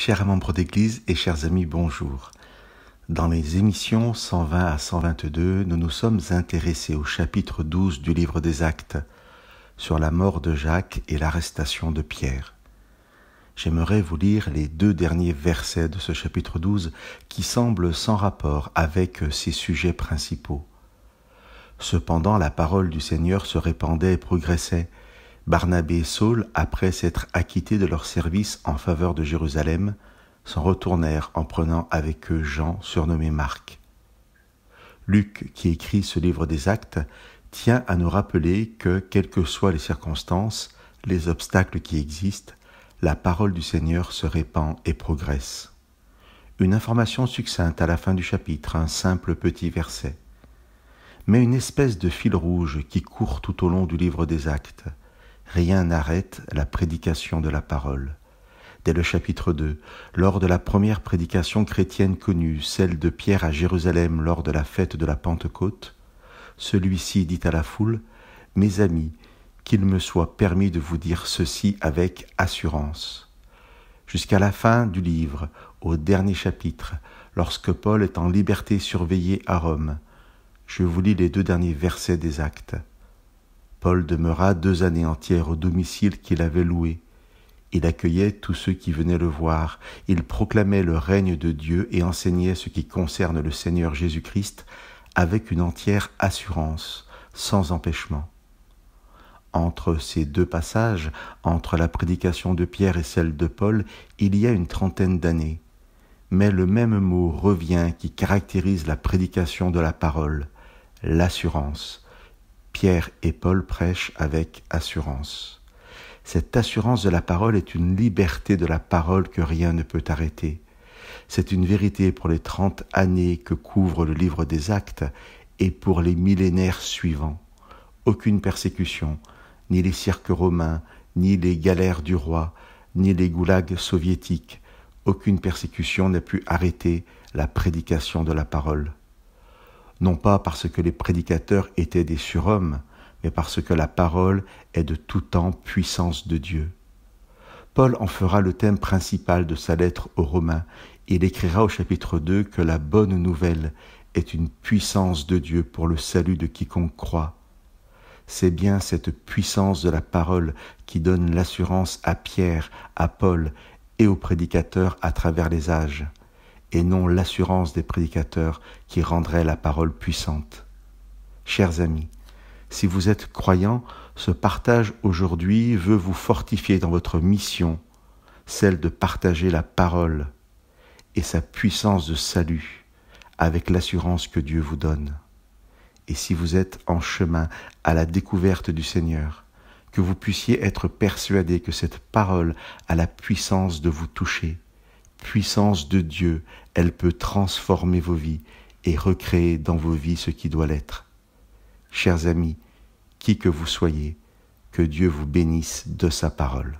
Chers membres d'Église et chers amis, bonjour. Dans les émissions 120 à 122, nous nous sommes intéressés au chapitre 12 du livre des Actes, sur la mort de Jacques et l'arrestation de Pierre. J'aimerais vous lire les 2 derniers versets de ce chapitre 12 qui semblent sans rapport avec ces sujets principaux. Cependant, la parole du Seigneur se répandait et progressait. Barnabé et Saul, après s'être acquittés de leur service en faveur de Jérusalem, s'en retournèrent en prenant avec eux Jean, surnommé Marc. Luc, qui écrit ce livre des Actes, tient à nous rappeler que, quelles que soient les circonstances, les obstacles qui existent, la parole du Seigneur se répand et progresse. Une information succincte à la fin du chapitre, un simple petit verset. Mais une espèce de fil rouge qui court tout au long du livre des Actes. Rien n'arrête la prédication de la parole. Dès le chapitre 2, lors de la première prédication chrétienne connue, celle de Pierre à Jérusalem lors de la fête de la Pentecôte, celui-ci dit à la foule : « Mes amis, qu'il me soit permis de vous dire ceci avec assurance. » Jusqu'à la fin du livre, au dernier chapitre, lorsque Paul est en liberté surveillée à Rome, je vous lis les 2 derniers versets des Actes. Paul demeura 2 années entières au domicile qu'il avait loué. Il accueillait tous ceux qui venaient le voir. Il proclamait le règne de Dieu et enseignait ce qui concerne le Seigneur Jésus-Christ avec une entière assurance, sans empêchement. Entre ces 2 passages, entre la prédication de Pierre et celle de Paul, il y a une 30aine d'années. Mais le même mot revient qui caractérise la prédication de la parole, l'assurance. Pierre et Paul prêchent avec assurance. Cette assurance de la parole est une liberté de la parole que rien ne peut arrêter. C'est une vérité pour les 30 années que couvre le livre des Actes et pour les millénaires suivants. Aucune persécution, ni les cirques romains, ni les galères du roi, ni les goulags soviétiques, aucune persécution n'a pu arrêter la prédication de la parole. Non pas parce que les prédicateurs étaient des surhommes, mais parce que la parole est de tout temps puissance de Dieu. Paul en fera le thème principal de sa lettre aux Romains. Il écrira au chapitre 2 que la bonne nouvelle est une puissance de Dieu pour le salut de quiconque croit. C'est bien cette puissance de la parole qui donne l'assurance à Pierre, à Paul et aux prédicateurs à travers les âges, et non l'assurance des prédicateurs qui rendrait la parole puissante. Chers amis, si vous êtes croyants, ce partage aujourd'hui veut vous fortifier dans votre mission, celle de partager la parole et sa puissance de salut avec l'assurance que Dieu vous donne. Et si vous êtes en chemin à la découverte du Seigneur, que vous puissiez être persuadés que cette parole a la puissance de vous toucher, puissance de Dieu, elle peut transformer vos vies et recréer dans vos vies ce qui doit l'être. Chers amis, qui que vous soyez, que Dieu vous bénisse de sa parole.